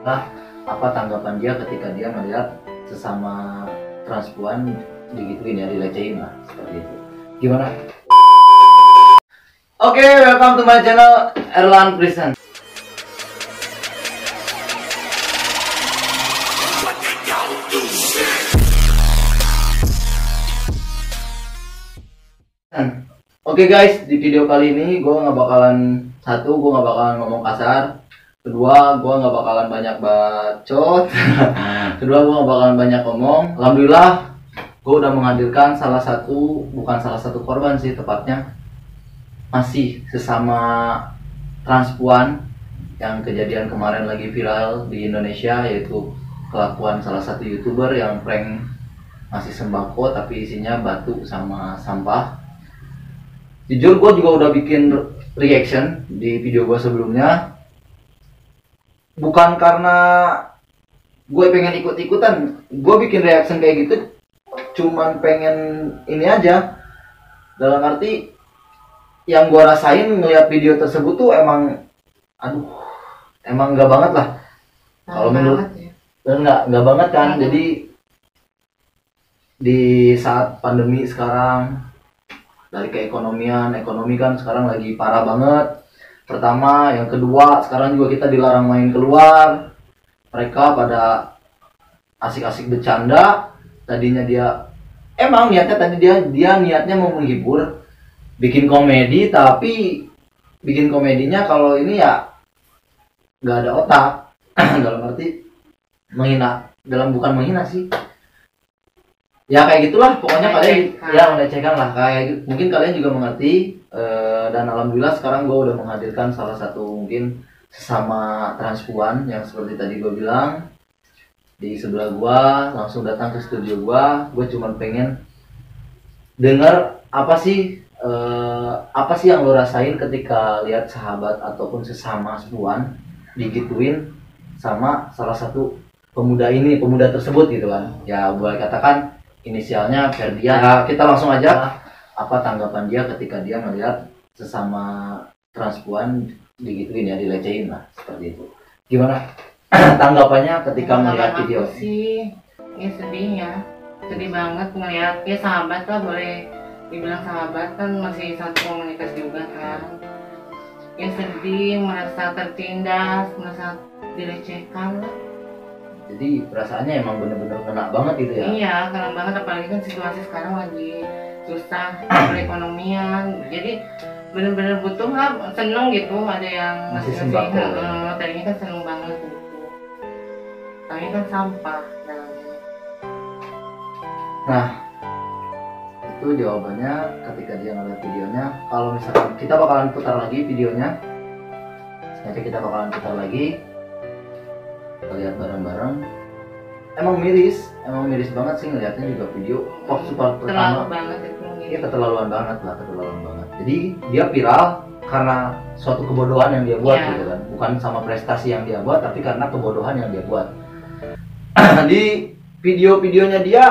Apa tanggapan dia ketika dia melihat sesama transpuan digituin ya, dilecehin lah seperti itu. Gimana? Oke, welcome to my channel Erlan Prison. Oke guys, di video kali ini gue nggak bakalan ngomong kasar. Kedua, gue nggak bakalan banyak bacot. Kedua, gue nggak bakalan banyak ngomong. Alhamdulillah, gue udah menghadirkan bukan salah satu korban sih tepatnya, masih sesama transpuan yang kejadian kemarin lagi viral di Indonesia, yaitu kelakuan salah satu YouTuber yang prank ngasih sembako tapi isinya batu sama sampah. Jujur gue juga udah bikin reaction di video gue sebelumnya, bukan karena gue pengen ikut-ikutan. Gue bikin reaction kayak gitu cuman pengen ini aja, dalam arti yang gue rasain ngeliat video tersebut tuh emang nggak banget lah. Kalau menurut nggak banget kan. Jadi di saat pandemi sekarang, dari ekonomi kan sekarang lagi parah banget. Pertama, yang kedua, sekarang juga kita dilarang main keluar. Mereka pada asik-asik bercanda. Tadinya dia niatnya mau menghibur, bikin komedi, tapi bikin komedinya kalau ini ya nggak ada otak. Dalam arti menghina, bukan menghina sih. Ya kayak gitulah, pokoknya kalian ya melecehkan lah, kayak mungkin kalian juga mengerti. Dan alhamdulillah sekarang gue udah menghadirkan salah satu mungkin sesama transpuan yang seperti tadi gue bilang di sebelah gue, langsung datang ke studio gue cuma pengen denger apa sih yang lo rasain ketika lihat sahabat ataupun sesama sepuan digituin sama salah satu pemuda tersebut gitu kan. Ya boleh katakan inisialnya Ferdian. Ya, kita langsung aja, apa tanggapan dia ketika dia melihat sesama transpuan digituin ya, dilecehin lah seperti itu. Gimana tanggapannya ketika melihat video? Aku sih ya sedih ya, sedih banget ngeliat ya, sahabat lah, boleh dibilang sahabat kan, masih satu komunitas juga kan. Ya sedih, merasa tertindas, merasa dilecehkan lah. Jadi perasaannya emang bener-bener kena banget gitu ya? Iya, kena banget, apalagi kan situasi sekarang lagi susah perekonomian. Jadi bener-bener butuh lah, seneng gitu ada yang masih sembako. Tadinya kan seneng banget gitu, tapi kan sampah dalamnya. Nah, itu jawabannya ketika dia ngeliat videonya. Kalau misalkan kita bakalan putar lagi videonya, sengaja kita bakalan putar lagi, kita lihat bareng-bareng. Emang miris banget sih ngeliatnya juga video super pertama. Iya, keterlaluan banget. Jadi dia viral karena suatu kebodohan yang dia buat gitu kan, bukan sama prestasi yang dia buat, tapi karena kebodohan yang dia buat. Di videonya dia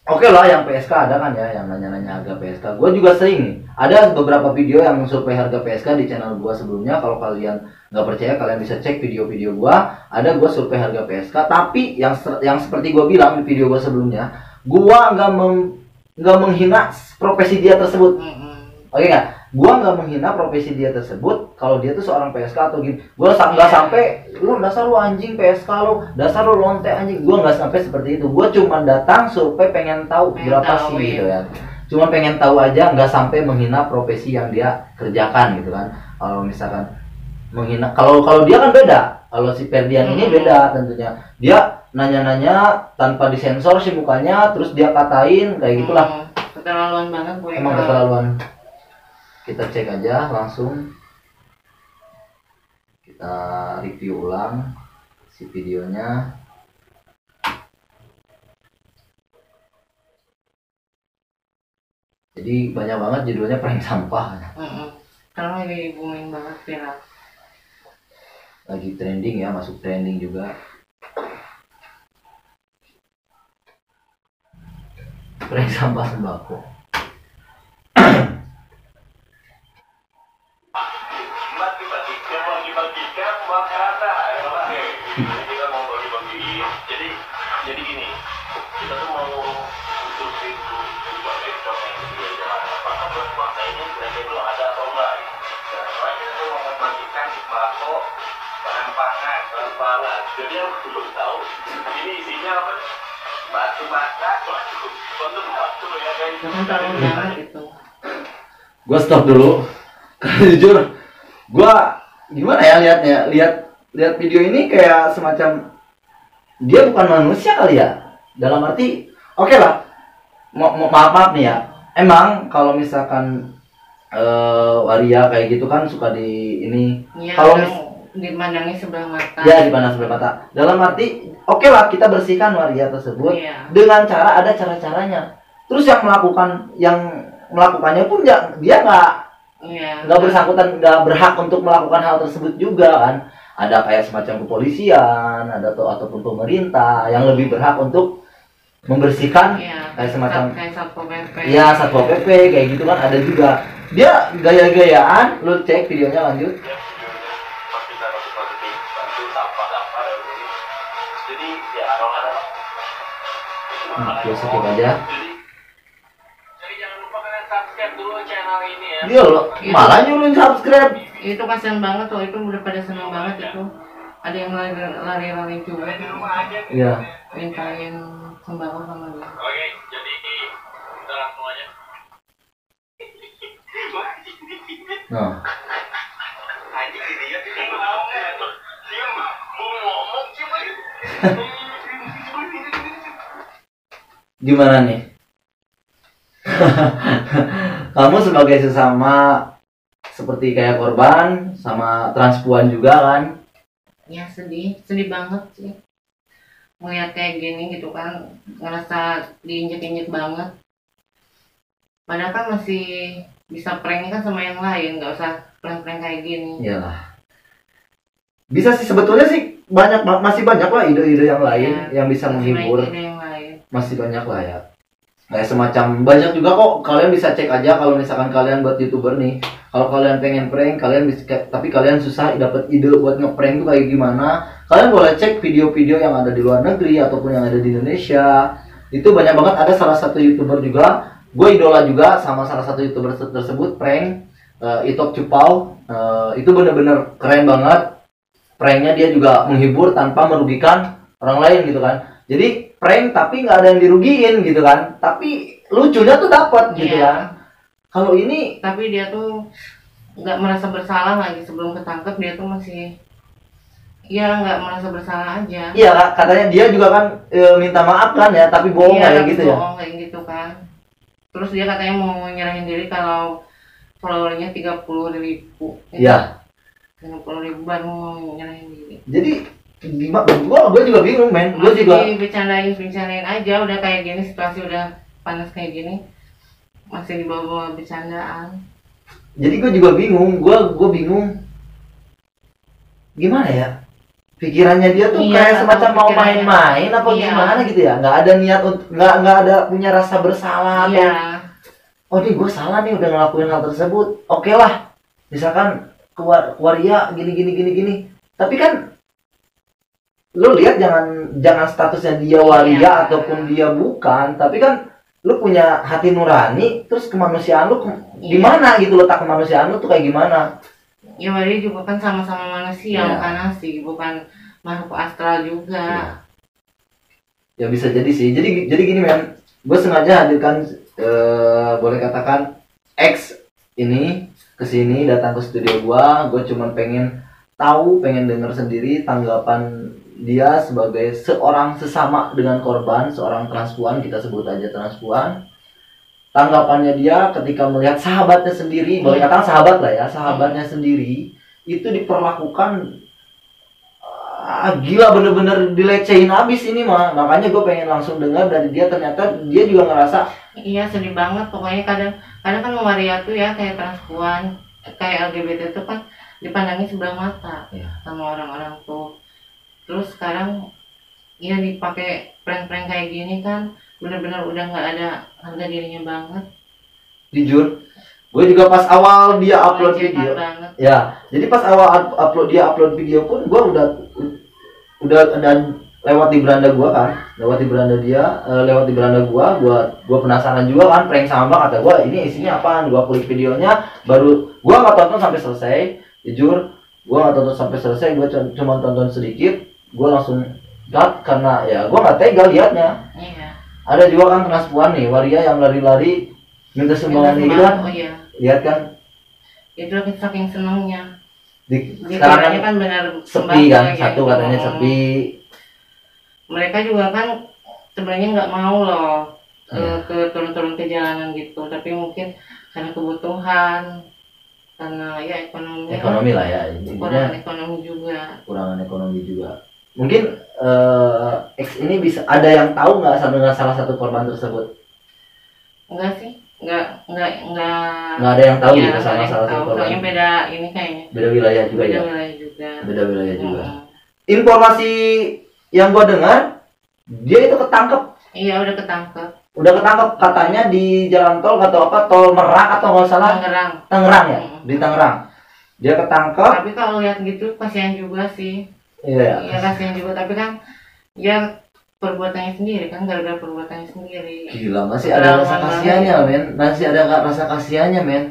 oke lah, yang PSK ada kan ya, yang nanya-nanya harga PSK. Gue juga sering nih, ada beberapa video yang survei harga PSK di channel gue sebelumnya. Kalau kalian nggak percaya, kalian bisa cek video-video gue. Ada gue survei harga PSK, tapi yang seperti gue bilang di video gue sebelumnya, gue nggak menghina profesi dia tersebut. Oke nggak? Gue nggak menghina profesi dia tersebut. Kalau dia tuh seorang PSK atau gini, gue nggak sampai lu dasar lu anjing PSK lu, dasar lu lonte anjing. Gue nggak sampai seperti itu. Gue cuma datang survei, pengen tahu berapa sih gitu ya. Cuma pengen tahu aja, nggak sampai menghina profesi yang dia kerjakan gitu kan. Kalau misalkan menghina, kalau dia kan beda. Kalau si Ferdian ini beda tentunya. Dia nanya-nanya tanpa disensor sih mukanya, terus dia katain kayak gitulah. Keterlaluan banget gue. Emang keterlaluan. Kita cek aja langsung, kita review ulang si videonya. Jadi banyak banget judulnya prank sampah. Karena lagi booming banget viral. Lagi trending ya, masuk trending juga. Prank sampah sembako. Jadi gini, kita tuh mau usulin buat ekspor yang dia jalan. Apakah buat bangsa ini kira-kira ada atau enggak? Soalnya kita tuh mau membagikan sembako, bahan pangan, bahan pangan. Jadi yang belum tahu, ini isinya apa? Batu bata, batu ya guys. Jangan terlalu banget gitu. Gue stop dulu. Karena jujur, gue gimana ya lihat video ini kayak semacam dia bukan manusia kali ya. Dalam arti, oke lah, maaf nih ya. Emang kalau misalkan waria kayak gitu kan suka di ini. Iya, Kalau dipandangi sebelah mata. ya dipandang sebelah mata. Dalam arti, oke lah kita bersihkan waria tersebut Iya. dengan ada cara-caranya. Terus yang melakukannya pun dia nggak bersangkutan, nggak berhak untuk melakukan hal tersebut juga kan. Ada kayak semacam kepolisian, ataupun pemerintah yang lebih berhak untuk membersihkan, Iya, kayak semacam kayak Satpol PP. ya Satpol PP kayak gitu kan, ada juga. Dia gaya-gayaan, lu cek videonya lanjut. Pasti kita harus bantu sampah-sampah ya. Jadi ya orang-orang Gue skip aja. Jadi jangan lupa kalian subscribe dulu channel ini ya. Dia lo malah nyuruh subscribe. Itu kasihan banget tuh, itu udah pada seneng banget itu. Ada yang lari-lari juga Di rumah aja. Iya. mintain sembako sama dia. Oke, jadi kita langsung aja. Nah, Anjing dia mau nggak? Dia mau ngomong cuma. gimana nih? Kamu sebagai sesama seperti kayak korban sama transpuan juga kan? Ya sedih banget sih. Melihat kayak gini gitu kan, ngerasa diinjek-injek banget. Padahal kan masih bisa prank kan sama yang lain, nggak usah prank-prank kayak gini. Iyalah. Bisa sih sebetulnya sih masih banyak lah ide-ide yang lain yang bisa Masih menghibur. banyak ide yang lain. Masih banyak lah ya. Kayak semacam banyak juga kok, kalian bisa cek aja kalau misalkan kalian buat YouTuber nih. Kalau kalian pengen prank, kalian bisa, tapi kalian susah dapat ide buat ngeprank tuh kayak gimana. Kalian boleh cek video-video yang ada di luar negeri ataupun yang ada di Indonesia. Itu banyak banget. Ada salah satu YouTuber juga, gue idola juga sama salah satu YouTuber tersebut prank, Itok Cupau. Itu bener-bener keren banget. Pranknya dia juga menghibur tanpa merugikan orang lain gitu kan. Jadi prank tapi nggak ada yang dirugiin gitu kan. Tapi lucunya tuh dapat gitu Iya. kan. Kalau ini Tapi dia tuh nggak merasa bersalah lagi sebelum ketangkep, dia tuh masih ya nggak merasa bersalah aja. iya katanya dia juga kan minta maaf kan ya, tapi bohong Iya, kayak gitu ya. bohong kayak gitu kan. Terus dia katanya mau nyerahin diri kalau followernya 30.000. Iya. 30.000 baru mau nyerahin diri. Jadi gimana? Gue juga bingung men. Gue juga. Masih bercandain aja, udah kayak gini, situasi udah panas kayak gini, masih dibawa-bawa bercandaan. Jadi gue juga bingung. Gue bingung. Gimana ya? Pikirannya dia tuh Iya, kayak nggak semacam tahu mau pikirannya. main-main apa Iya. gimana gitu ya? Nggak ada niat untuk nggak ada punya rasa bersalah atau Iya, oh nih gue salah nih udah ngelakuin hal tersebut. Oke lah. Misalkan waria gini. Tapi kan lu lihat jangan statusnya dia waria Iya. ataupun dia bukan, tapi kan lu punya hati nurani, terus kemanusiaan lu Iya. gimana gitu, letak kemanusiaan lu tuh kayak gimana? ya dia juga kan sama-sama manusia, Iya. bukan nasi, bukan makhluk astral juga. Iya. Ya bisa jadi sih. Jadi gini men, gue sengaja hadirkan boleh katakan X ini kesini, datang ke studio gue cuman pengen tahu, pengen denger sendiri tanggapan dia sebagai seorang sesama dengan korban, seorang transpuan, kita sebut aja transpuan. Tanggapannya dia ketika melihat sahabatnya sendiri, boleh katakan sahabat lah ya, sahabatnya sendiri itu diperlakukan gila, bener-bener dilecehin abis ini mah. Makanya gue pengen langsung dengar dari dia, ternyata dia juga ngerasa Iya, sedih banget pokoknya. Kadang kan waria tuh ya kayak transpuan, kayak LGBT tuh kan dipandangi sebelah mata Iya. sama orang-orang tuh. Terus sekarang ya dipakai prank-prank kayak gini kan bener-bener udah nggak ada harga dirinya banget. jujur, gue juga pas awal dia upload Melecehkan video, banget. ya, jadi pas awal upload video pun gue udah lewat di beranda gua kan, lewat di beranda dia, lewat di beranda gua penasaran juga kan, prank sama kata gua, ini isinya apaan? Gua klik videonya, baru gua nggak tonton sampai selesai, jujur, gua nggak tonton sampai selesai, gua cuma tonton sedikit, gua langsung cut karena ya gua nggak tega liatnya. Iya. Ada juga kan transpuan nih, waria yang lari-lari minta sumbangan gitu kan, Oh iya. lihat kan, Itu saking senangnya. sekarang kan kan benar sepi kan, sembako, satu ya. katanya sepi. Mereka juga kan sebenarnya nggak mau loh Iya. ke turun-turun ke jalanan gitu, tapi mungkin karena kebutuhan, karena ya Ekonomi lah ya, intinya kurang ekonomi juga. kurangan ekonomi juga. Mungkin X ini bisa ada yang tahu nggak dengan salah satu korban tersebut? Enggak sih, enggak Nggak ada yang tahu ya, gitu sama salah satu korban. soalnya beda ini kayaknya, Beda wilayah juga beda ya. wilayah juga. Beda wilayah juga. Mm. Informasi yang gua dengar, dia itu ketangkep. Iya udah ketangkep. Udah ketangkep katanya di jalan tol atau apa, tol Merak atau nggak salah Tangerang. Tangerang ya, Mm. di Tangerang. Dia ketangkep. Tapi kalau lihat gitu kasihan juga sih. Iya. Iya kasihan juga, tapi kan ya perbuatannya sendiri kan, gara-gara perbuatannya sendiri. Gila, masih ada rasa kasihannya men, masih ada rasa kasihannya men.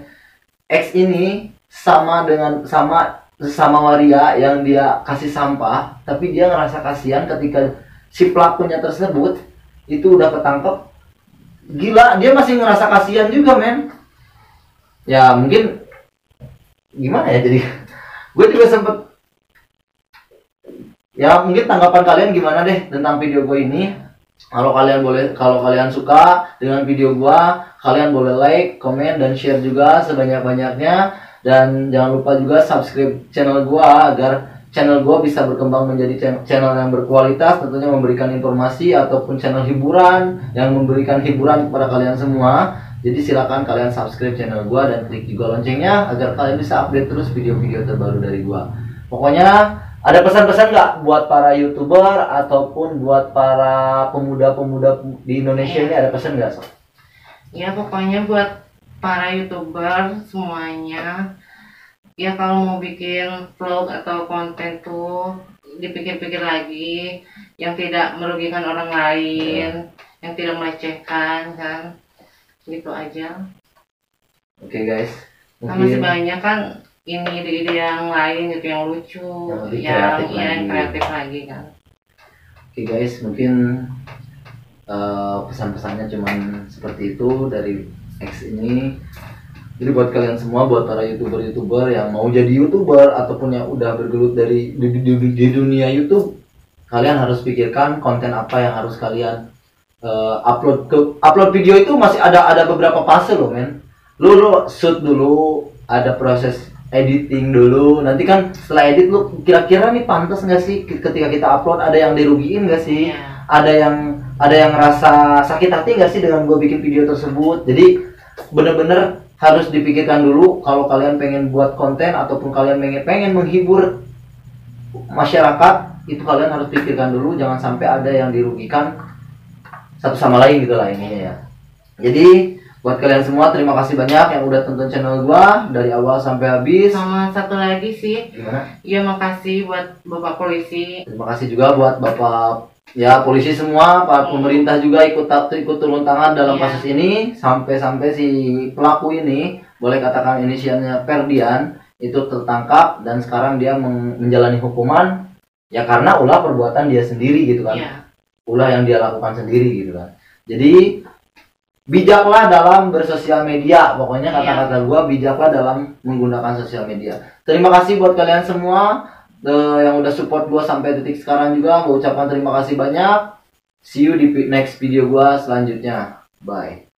X ini sama waria yang dia kasih sampah, tapi dia ngerasa kasihan ketika si pelakunya tersebut itu udah ketangkep. Gila, dia masih ngerasa kasihan juga men. Ya mungkin gimana ya, jadi gue juga sempet, ya mungkin tanggapan kalian gimana deh tentang video gue ini. Kalau kalian suka dengan video gue, kalian boleh like, komen, dan share juga sebanyak-banyaknya. Dan jangan lupa juga subscribe channel gue agar channel gue bisa berkembang menjadi channel yang berkualitas, tentunya memberikan informasi ataupun channel hiburan yang memberikan hiburan kepada kalian semua. Jadi silakan kalian subscribe channel gue dan klik juga loncengnya agar kalian bisa update terus video-video terbaru dari gue. Pokoknya ada pesan-pesan nggak buat para YouTuber ataupun buat para pemuda-pemuda di Indonesia ini, ada pesan nggak Sob? Ya pokoknya buat para YouTuber semuanya, ya kalau mau bikin vlog atau konten tuh dipikir-pikir lagi, yang tidak merugikan orang lain, yang tidak melecehkan kan, gitu aja. Oke guys, Kan masih mungkin banyak kan ini ide-ide yang lain gitu, yang lucu, lebih yang kreatif yang lagi. kreatif lagi kan. Oke guys, mungkin pesan-pesannya cuman seperti itu dari X ini. Jadi buat kalian semua, buat para YouTuber yang mau jadi YouTuber ataupun yang udah bergelut di dunia YouTube, kalian harus pikirkan konten apa yang harus kalian upload video itu. Masih ada beberapa fase loh men. Lu shoot dulu, ada proses editing dulu, nanti kan setelah edit lu kira-kira nih pantas nggak sih ketika kita upload, ada yang dirugiin nggak sih, Iya. ada yang ngerasa sakit hati nggak sih dengan gue bikin video tersebut. Jadi bener-bener harus dipikirkan dulu kalau kalian pengen buat konten ataupun kalian pengen menghibur masyarakat, itu kalian harus pikirkan dulu, jangan sampai ada yang dirugikan satu sama lain gitu lah ini ya. Jadi buat kalian semua, terima kasih banyak yang udah tonton channel gua dari awal sampai habis. Sama satu lagi sih, Gimana? ya makasih buat Bapak Polisi. Terima kasih juga buat Bapak ya polisi semua, Pak pemerintah juga ikut turun tangan dalam Iya. kasus ini sampai si pelaku ini, boleh katakan inisialnya Ferdian, itu tertangkap dan sekarang dia menjalani hukuman ya karena ulah perbuatan dia sendiri gitu kan. Iya. Ulah yang dia lakukan sendiri gitu kan. Jadi bijaklah dalam bersosial media, pokoknya kata-kata gua, bijaklah dalam menggunakan sosial media. Terima kasih buat kalian semua yang udah support gua sampai detik sekarang juga. Gua ucapkan terima kasih banyak. See you di next video gua selanjutnya. Bye.